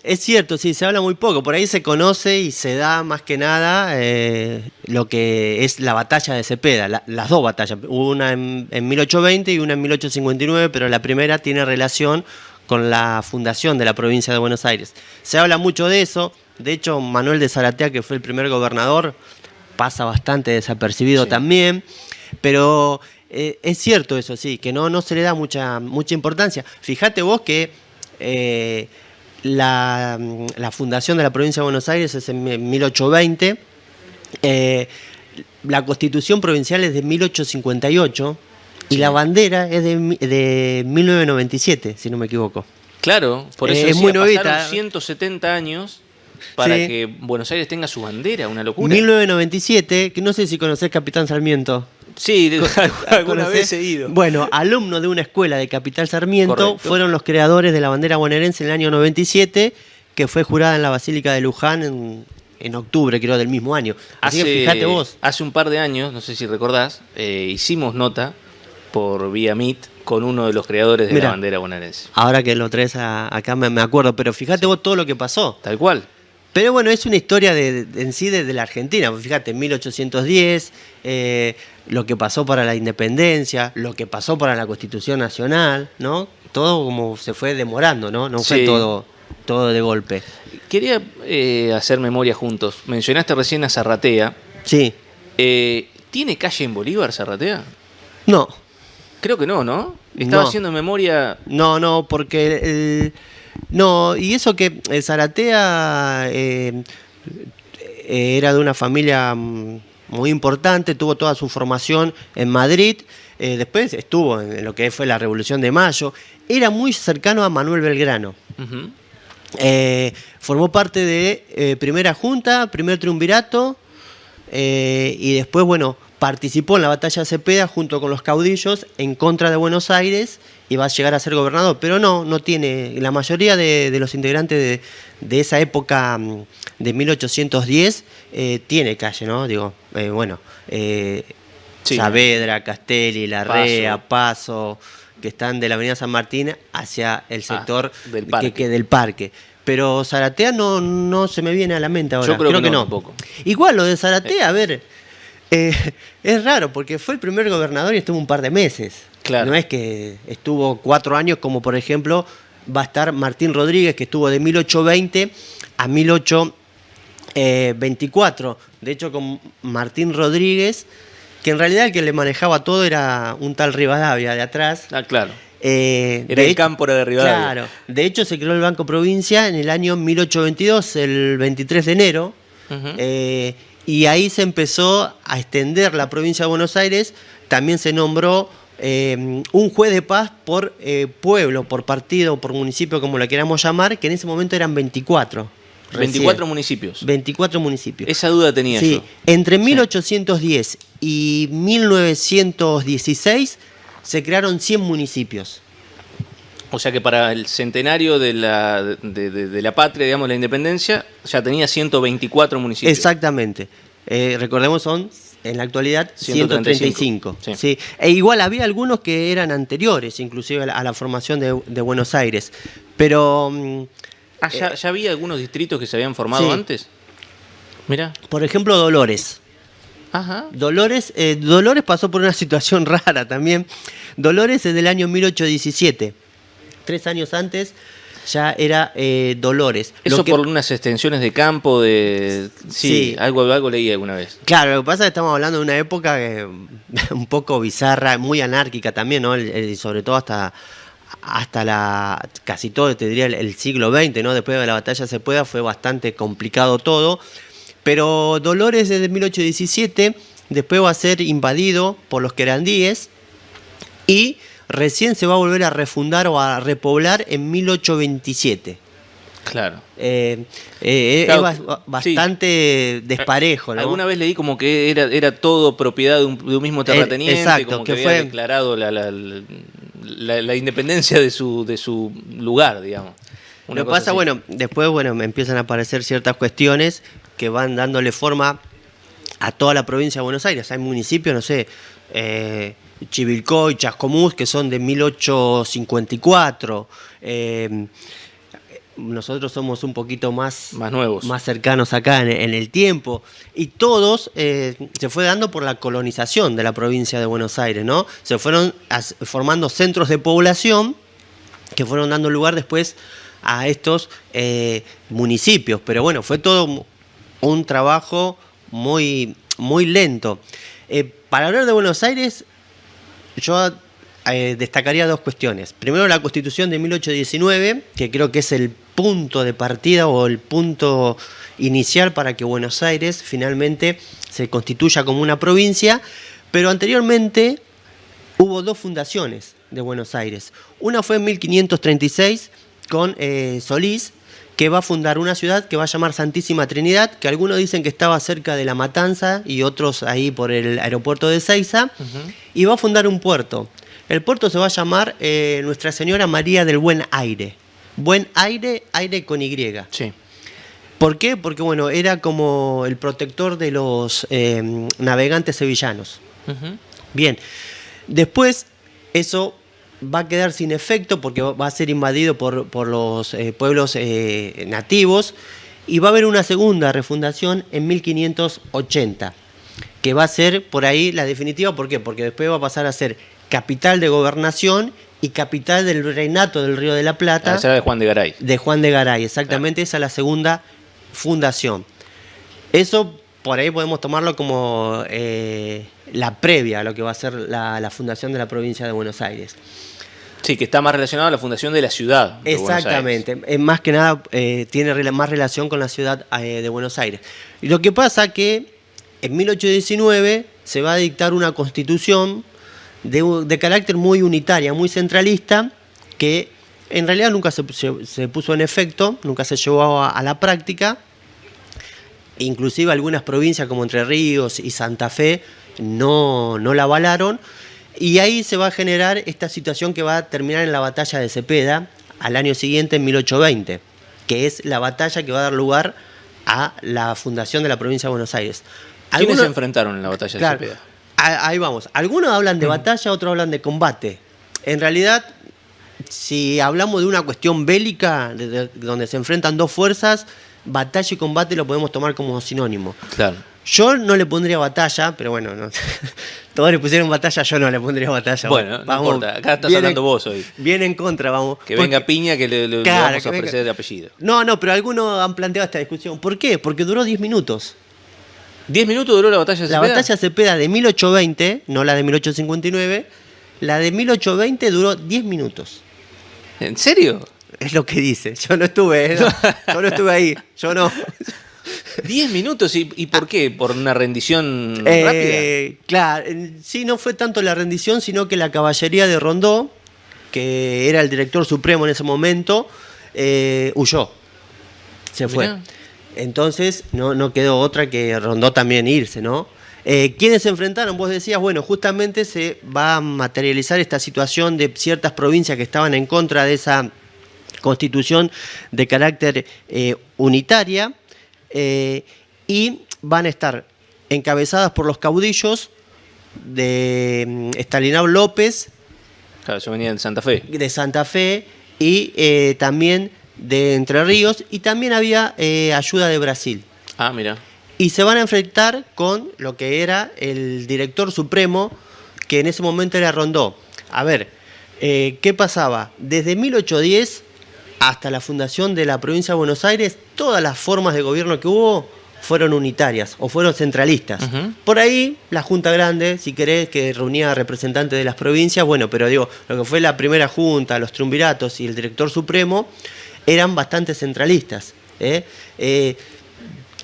Es cierto, sí, se habla muy poco. Por ahí se conoce y se da más que nada lo que es la batalla de Cepeda, las dos batallas. Una en 1820 y una en 1859, pero la primera tiene relación con la fundación de la provincia de Buenos Aires. Se habla mucho de eso. De hecho, Manuel de Zaratea, que fue el primer gobernador, pasa bastante desapercibido también. Pero es cierto eso, sí, que no se le da mucha importancia. Fíjate vos que la fundación de la provincia de Buenos Aires es en 1820, la constitución provincial es de 1858 y la bandera es de 1997, si no me equivoco. Claro, por eso es muy novita. Pasaron 170 años para que Buenos Aires tenga su bandera, una locura. 1997, que no sé si conocés Capitán Sarmiento. Sí, alguna vez he ido. Bueno, alumnos de una escuela de Capital Sarmiento. Correcto. Fueron los creadores de la bandera bonaerense en el año 97, que fue jurada en la Basílica de Luján en octubre, creo, del mismo año. Así que fíjate vos. Hace un par de años, no sé si recordás, hicimos nota por vía Meet con uno de los creadores de la bandera bonaerense. Ahora que lo traes acá me acuerdo, pero fíjate vos todo lo que pasó. Tal cual. Pero bueno, es una historia en sí de la Argentina. Fíjate, en 1810, lo que pasó para la independencia, lo que pasó para la Constitución Nacional, ¿no? Todo como se fue demorando, ¿no? No fue todo de golpe. Quería hacer memoria juntos. Mencionaste recién a Zarratea. Sí. ¿Tiene calle en Bolívar, Zarratea? No. Creo que no. Estaba haciendo memoria... No, porque... No, y eso que Zaratea era de una familia muy importante, tuvo toda su formación en Madrid, después estuvo en lo que fue la Revolución de Mayo, era muy cercano a Manuel Belgrano. Uh-huh. Formó parte de Primera Junta, Primer Triunvirato, y después, bueno, participó en la batalla de Cepeda junto con los caudillos en contra de Buenos Aires y va a llegar a ser gobernador, pero no tiene, la mayoría de los integrantes de esa época de 1810 tiene calle, ¿no? Digo, Saavedra, Castelli, Larrea, Paso, que están de la avenida San Martín hacia el sector del parque. Pero Zaratea no se me viene a la mente ahora. Yo creo que no. Tampoco. Igual lo de Zaratea, a ver, es raro porque fue el primer gobernador y estuvo un par de meses. Claro. No es que estuvo 4 años como por ejemplo va a estar Martín Rodríguez, que estuvo de 1820 a 1824. De hecho, con Martín Rodríguez, que en realidad el que le manejaba todo era un tal Rivadavia de atrás. Ah, claro. Era el Cámpora de Rivadavia. Claro. De hecho, se creó el Banco Provincia en el año 1822, el 23 de enero. Uh-huh. Y ahí se empezó a extender la provincia de Buenos Aires. También se nombró un juez de paz por pueblo, por partido, por municipio, como lo queramos llamar, que en ese momento eran 24. 24 municipios. 24 municipios. Esa duda tenía yo. Entre 1810 y 1916 se crearon 100 municipios. O sea que para el centenario de la patria, digamos, la independencia, ya tenía 124 municipios. Exactamente. Recordemos, son en la actualidad 135. Sí. E igual había algunos que eran anteriores, inclusive a la formación de Buenos Aires. Pero... ¿Ya había algunos distritos que se habían formado antes? Mirá. Por ejemplo, Dolores. Ajá. Dolores pasó por una situación rara también. Dolores es del año 1817. 3 años antes ya era Dolores. Eso por unas extensiones de campo, sí. Algo leí alguna vez. Claro, lo que pasa es que estamos hablando de una época un poco bizarra, muy anárquica también, ¿no? Sobre todo hasta casi todo, te diría, el siglo XX, ¿no? Después de la batalla de Cepeda fue bastante complicado todo. Pero Dolores desde 1817, después va a ser invadido por los querandíes y recién se va a volver a refundar o a repoblar en 1827. Claro. Es bastante desparejo, ¿no? Alguna vez leí como que era todo propiedad de un mismo terrateniente, exacto, como que había declarado la independencia de su lugar, digamos. Lo que pasa, después empiezan a aparecer ciertas cuestiones que van dándole forma a toda la provincia de Buenos Aires. Hay municipios, no sé, Chivilcoy, Chascomús, que son de 1854. nosotros somos un poquito más nuevos, más cercanos acá en el tiempo, y todos se fue dando por la colonización de la provincia de Buenos Aires, ¿no? Se fueron formando centros de población que fueron dando lugar después a estos municipios, pero bueno, fue todo un trabajo muy, muy lento. Para hablar de Buenos Aires, yo destacaría dos cuestiones. Primero, la Constitución de 1819, que creo que es el punto de partida o el punto inicial para que Buenos Aires finalmente se constituya como una provincia, pero anteriormente hubo dos fundaciones de Buenos Aires. Una fue en 1536 con Solís, que va a fundar una ciudad que va a llamar Santísima Trinidad, que algunos dicen que estaba cerca de La Matanza y otros ahí por el aeropuerto de Ezeiza, y va a fundar un puerto. El puerto se va a llamar Nuestra Señora María del Buen Aire. Buen Aire, aire con Y. Sí. ¿Por qué? Porque bueno, era como el protector de los navegantes sevillanos. Bien, después eso va a quedar sin efecto porque va a ser invadido por los pueblos nativos, y va a haber una segunda refundación en 1580, que va a ser por ahí la definitiva. ¿Por qué? Porque después va a pasar a ser capital de gobernación y capital del reinato del Río de la Plata. Esa era de Juan de Garay. De Juan de Garay, exactamente, esa es la segunda fundación. Eso por ahí podemos tomarlo como la previa a lo que va a ser la fundación de la provincia de Buenos Aires. Sí, que está más relacionado a la fundación de la ciudad de Exactamente, Buenos Aires. Más que nada tiene más relación con la ciudad de Buenos Aires. Y lo que pasa que en 1819 se va a dictar una constitución de carácter muy unitaria, muy centralista, que en realidad nunca se puso en efecto, nunca se llevó a la práctica. Inclusive algunas provincias como Entre Ríos y Santa Fe no la avalaron, y ahí se va a generar esta situación que va a terminar en la batalla de Cepeda al año siguiente, en 1820, que es la batalla que va a dar lugar a la fundación de la provincia de Buenos Aires. ¿Quiénes se enfrentaron en la batalla de Cepeda? Ahí vamos. Algunos hablan de batalla, otros hablan de combate. En realidad, si hablamos de una cuestión bélica, donde se enfrentan dos fuerzas, batalla y combate lo podemos tomar como sinónimo. Claro. Yo no le pondría batalla, pero bueno, no. Todos le pusieron batalla, yo no le pondría batalla. Bueno, no importa, acá estás hablando vos hoy. Bien en contra, vamos. Que venga Piña, que le vamos a ofrecer de apellido. No, pero algunos han planteado esta discusión. ¿Por qué? Porque duró 10 minutos. ¿10 minutos duró la batalla de Cepeda? La batalla de Cepeda de 1820, no la de 1859, la de 1820 duró 10 minutos. ¿En serio? Es lo que dice. Yo no estuve, yo no estuve ahí. Yo no. 10 minutos, ¿y por qué? ¿Por una rendición rápida? Claro, sí, no fue tanto la rendición, sino que la caballería de Rondó, que era el director supremo en ese momento, huyó. Se fue. Mirá. Entonces no quedó otra que Rondó también irse, ¿no? ¿Quiénes se enfrentaron? Vos decías, bueno, justamente se va a materializar esta situación de ciertas provincias que estaban en contra de esa constitución de carácter unitaria, y van a estar encabezadas por los caudillos de Estanislao López. Claro, yo venía de Santa Fe. De Santa Fe y también de Entre Ríos, y también había ayuda de Brasil. Ah, mira. Y se van a enfrentar con lo que era el director supremo, que en ese momento era Rondó. A ver, ¿qué pasaba? Desde 1810 hasta la fundación de la provincia de Buenos Aires, todas las formas de gobierno que hubo fueron unitarias o fueron centralistas. Por ahí, la Junta Grande, si querés, que reunía representantes de las provincias, bueno, pero digo, lo que fue la primera junta, los triunviratos y el director supremo, eran bastante centralistas.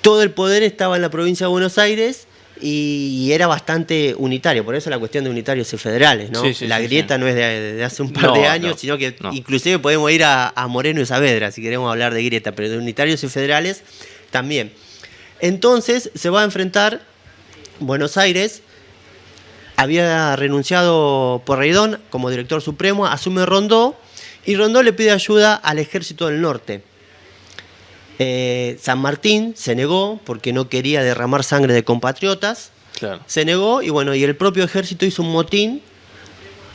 Todo el poder estaba en la provincia de Buenos Aires y era bastante unitario. Por eso la cuestión de unitarios y federales, ¿no? Sí, la grieta no es de hace un par de años, sino que inclusive podemos ir a Moreno y Saavedra si queremos hablar de grieta, pero de unitarios y federales también. Entonces se va a enfrentar Buenos Aires. Había renunciado Porreidón como director supremo, asume Rondó, y Rondó le pide ayuda al ejército del norte. San Martín se negó porque no quería derramar sangre de compatriotas. Claro. Se negó y bueno, y el propio ejército hizo un motín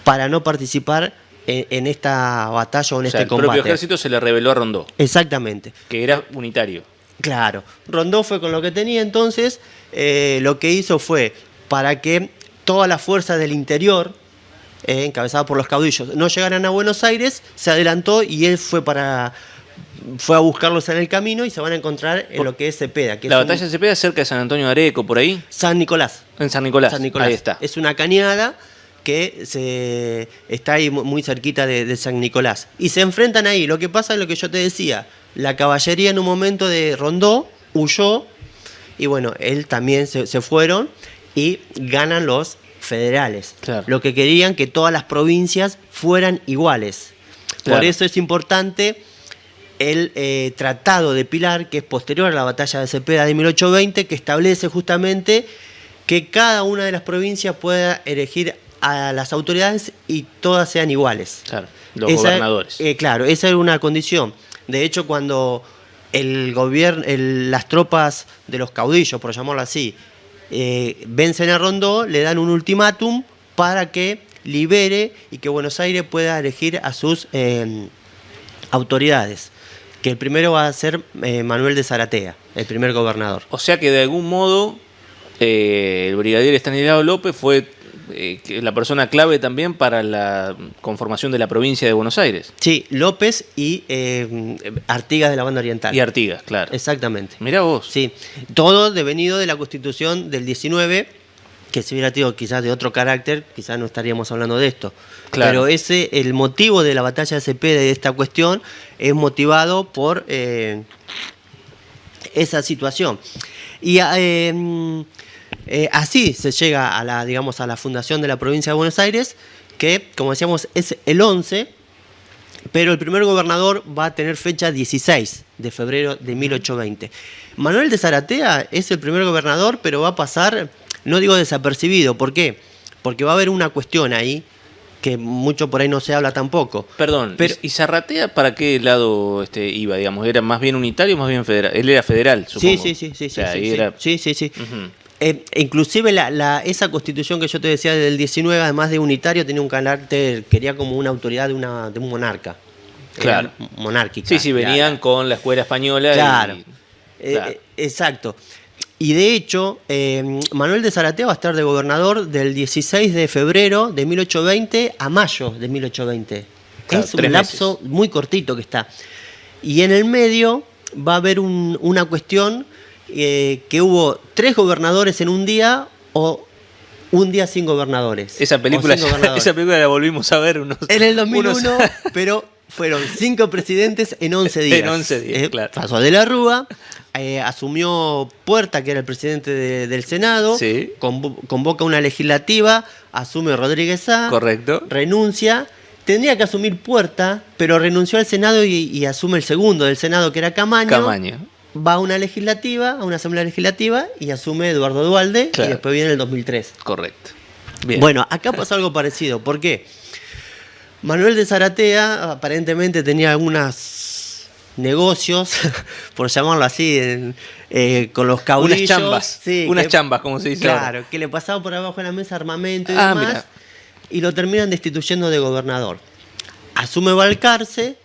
para no participar en esta batalla o en O sea, este el combate. propio ejército se le reveló a Rondó, Exactamente. que era unitario. Claro, Rondó fue con lo que tenía, entonces lo que hizo fue para que todas las fuerzas del interior, encabezadas por los caudillos, no llegaran a Buenos Aires, se adelantó y él fue a buscarlos en el camino y se van a encontrar en lo que es Cepeda. Que La es batalla de Cepeda cerca de San Antonio de Areco, por ahí. San Nicolás. En San Nicolás. San Nicolás. Ahí está. Es una cañada que está ahí muy cerquita de San Nicolás. Y se enfrentan ahí. Lo que pasa es lo que yo te decía. La caballería en un momento de Rondó huyó y bueno, él también se fueron y ganan los federales. Claro. Lo que querían que todas las provincias fueran iguales. Claro. Por eso es importante el Tratado de Pilar, que es posterior a la batalla de Cepeda de 1820, que establece justamente que cada una de las provincias pueda elegir a las autoridades y todas sean iguales. Claro, los gobernadores. Claro, esa era una condición. De hecho, cuando el gobierno, las tropas de los caudillos, por llamarlo así, vencen a Rondó, le dan un ultimátum para que libere y que Buenos Aires pueda elegir a sus autoridades. Que el primero va a ser Manuel de Zaratea, el primer gobernador. O sea que de algún modo el brigadier Estanislao López fue la persona clave también para la conformación de la provincia de Buenos Aires. Sí, López y Artigas de la Banda Oriental. Y Artigas, claro. Exactamente. Mirá vos. Sí, todo devenido de la Constitución del 19, que si hubiera sido quizás de otro carácter, quizás no estaríamos hablando de esto. Claro. Pero el motivo de la batalla de Cepeda y de esta cuestión es motivado por esa situación. Y así se llega a la fundación de la provincia de Buenos Aires, que, como decíamos, es el 11, pero el primer gobernador va a tener fecha 16 de febrero de 1820. Manuel de Zaratea es el primer gobernador, pero va a pasar, no digo desapercibido. ¿Por qué? Porque va a haber una cuestión ahí que mucho por ahí no se habla tampoco. Perdón, pero, ¿y Zarratea para qué lado iba, digamos? ¿Era más bien unitario o más bien federal? Él era federal, supongo. Sí. O sea, ahí era... Sí. Uh-huh. Inclusive esa constitución que yo te decía del 19, además de unitario, tenía un carácter, quería como una autoridad de un monarca. Claro. Era monárquica. Sí, venían con la escuela española. Claro. Claro. Exacto. Y de hecho, Manuel de Zaratea va a estar de gobernador del 16 de febrero de 1820 a mayo de 1820. Claro, es un lapso muy cortito que está. Y en el medio va a haber una cuestión que hubo 3 gobernadores en un día o un día sin gobernadores. Esa película la volvimos a ver en el 2001, pero fueron 5 presidentes en 11 días. En 11 días, claro. Pasó de la Rúa, asumió Puerta, que era el presidente del Senado, sí. Convoca una legislativa, asume Rodríguez Sá, correcto, renuncia, tendría que asumir Puerta, pero renunció al Senado y asume el segundo del Senado, que era Camaño. Va a una asamblea legislativa y asume Eduardo Duhalde, claro. Y después viene el 2003. Correcto. Bien. Bueno, acá pasó algo parecido. ¿Por qué? Manuel de Zaratea aparentemente tenía algunos negocios, por llamarlo así, con los caudillos. Unas chambas, como se dice. Claro, ahora. Que le pasaba por abajo de la mesa armamento y demás. Mira. Y lo terminan destituyendo de gobernador. Asume Balcarce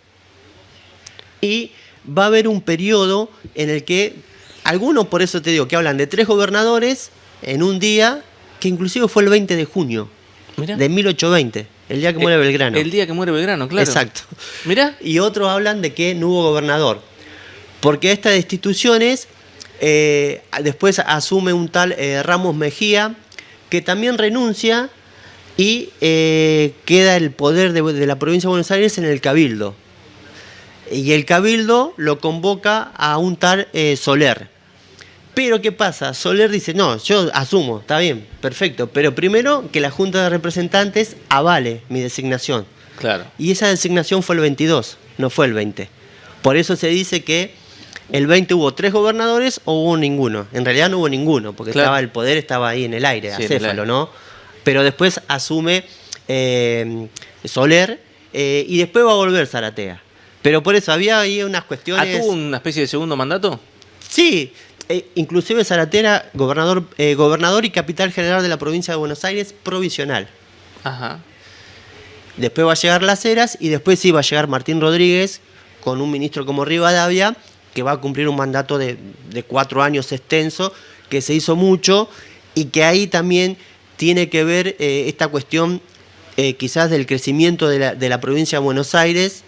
y va a haber un periodo en el que algunos, por eso te digo, que hablan de 3 gobernadores en un día, que inclusive fue el 20 de junio. Mirá. De 1820, el día que muere Belgrano. El día que muere Belgrano, claro. Exacto. Mirá. Y otros hablan de que no hubo gobernador. Porque estas destituciones, después asume un tal Ramos Mejía, que también renuncia y queda el poder de la provincia de Buenos Aires en el Cabildo. Y el Cabildo lo convoca a un tal Soler. Pero ¿qué pasa? Soler dice, no, yo asumo, está bien, perfecto, pero primero que la Junta de Representantes avale mi designación. Claro. Y esa designación fue el 22, no fue el 20. Por eso se dice que el 20 hubo 3 gobernadores o hubo ninguno. En realidad no hubo ninguno, porque claro. El poder estaba ahí en el aire, sí, acéfalo, ¿no? Pero después asume Soler y después va a volver Zaratea. Pero por eso había ahí unas cuestiones... ¿Tuvo una especie de segundo mandato? Sí, inclusive Zaratea era gobernador y capital general de la provincia de Buenos Aires provisional. Ajá. después va a llegar Las Heras y después sí va a llegar Martín Rodríguez con un ministro como Rivadavia, que va a cumplir un mandato de 4 años extenso, que se hizo mucho y que ahí también tiene que ver esta cuestión quizás del crecimiento de la provincia de Buenos Aires,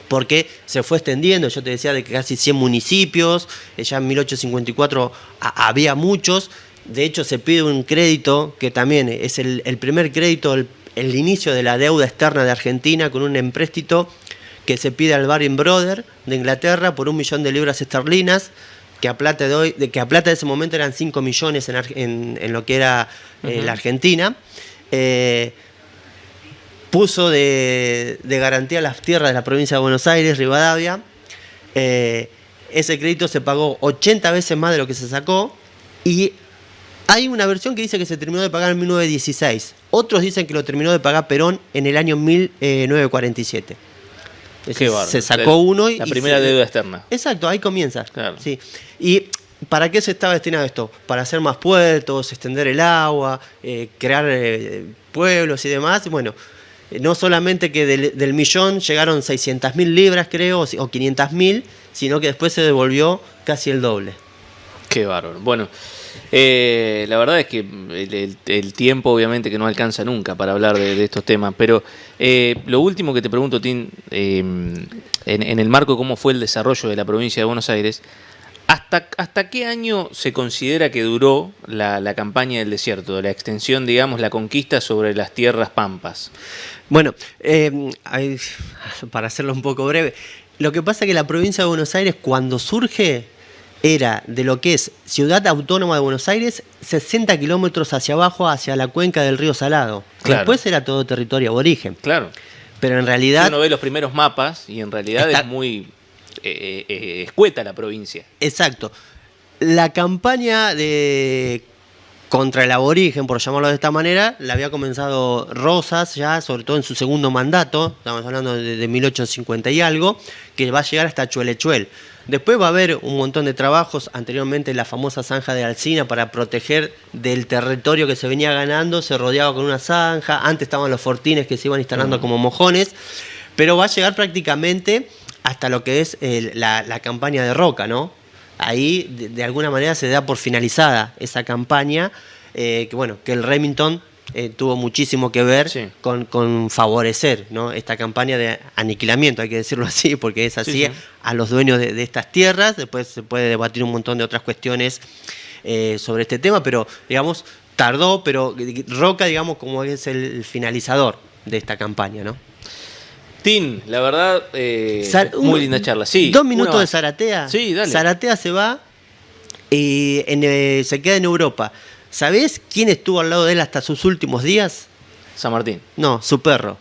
porque se fue extendiendo, yo te decía de que casi 100 municipios, ya en 1854 había muchos, de hecho se pide un crédito que también es el primer crédito, el inicio de la deuda externa de Argentina con un empréstito que se pide al Baring Brothers de Inglaterra por 1 millón de libras esterlinas, que a plata de ese momento eran 5 millones en lo que era la Argentina. Puso de garantía las tierras de la provincia de Buenos Aires, Rivadavia. Ese crédito se pagó 80 veces más de lo que se sacó y hay una versión que dice que se terminó de pagar en 1916. Otros dicen que lo terminó de pagar Perón en el año 1947. Qué bárbaro. Se sacó uno y... La primera deuda externa. Exacto, ahí comienza. Claro. Sí. ¿Y para qué se estaba destinado esto? Para hacer más puertos, extender el agua, crear pueblos y demás. Bueno, no solamente que del millón llegaron 600.000 libras, creo, o 500.000, sino que después se devolvió casi el doble. Qué bárbaro. Bueno, la verdad es que el tiempo obviamente que no alcanza nunca para hablar de estos temas, pero lo último que te pregunto, Tim, en el marco de cómo fue el desarrollo de la provincia de Buenos Aires, ¿hasta qué año se considera que duró la campaña del desierto, la extensión, digamos, la conquista sobre las tierras pampas? Bueno, para hacerlo un poco breve, lo que pasa es que la provincia de Buenos Aires cuando surge era de lo que es Ciudad Autónoma de Buenos Aires, 60 kilómetros hacia abajo, hacia la cuenca del río Salado. Claro. Después era todo territorio aborigen. Claro. Pero en realidad... Uno ve los primeros mapas y en realidad es muy escueta la provincia. Exacto. La campaña contra el aborigen, por llamarlo de esta manera, la había comenzado Rosas ya, sobre todo en su segundo mandato, estamos hablando de 1850 y algo, que va a llegar hasta Chuelechuel. Después va a haber un montón de trabajos, anteriormente la famosa zanja de Alsina para proteger del territorio que se venía ganando, se rodeaba con una zanja, antes estaban los fortines que se iban instalando como mojones, pero va a llegar prácticamente hasta lo que es la campaña de Roca, ¿no? Ahí de alguna manera se da por finalizada esa campaña, que el Remington tuvo muchísimo que ver con favorecer, ¿no?, esta campaña de aniquilamiento, hay que decirlo así, porque es así, a los dueños de estas tierras. Después se puede debatir un montón de otras cuestiones sobre este tema, pero digamos, tardó, pero Roca, digamos, como es el finalizador de esta campaña, ¿no? Tim, la verdad, muy linda charla. Sí, 2 minutos de Zaratea. Sí, dale. Zaratea se va y se queda en Europa. ¿Sabés quién estuvo al lado de él hasta sus últimos días? San Martín. No, su perro.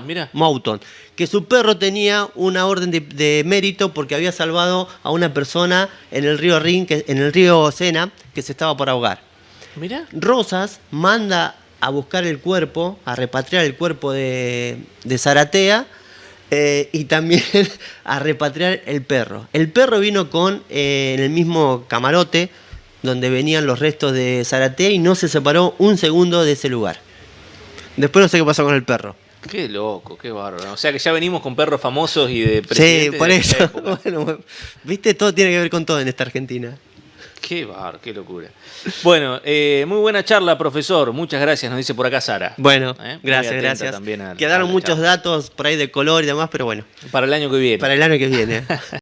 Mira. Mouton. Que su perro tenía una orden de mérito porque había salvado a una persona en el río Rin, en el río Sena, que se estaba por ahogar. Mira. Rosas manda a buscar el cuerpo, a repatriar el cuerpo de Zaratea y también a repatriar el perro. El perro vino en el mismo camarote donde venían los restos de Zaratea y no se separó un segundo de ese lugar. Después no sé qué pasó con el perro. Qué loco, qué bárbaro. O sea que ya venimos con perros famosos y de presidentes. Sí, por eso. Bueno, viste, todo tiene que ver con todo en esta Argentina. Qué bárbaro, qué locura. Bueno, muy buena charla, profesor. Muchas gracias, nos dice por acá Sara. Bueno, gracias. Quedaron muchos datos por ahí de color y demás, pero bueno. Para el año que viene. Para el año que viene.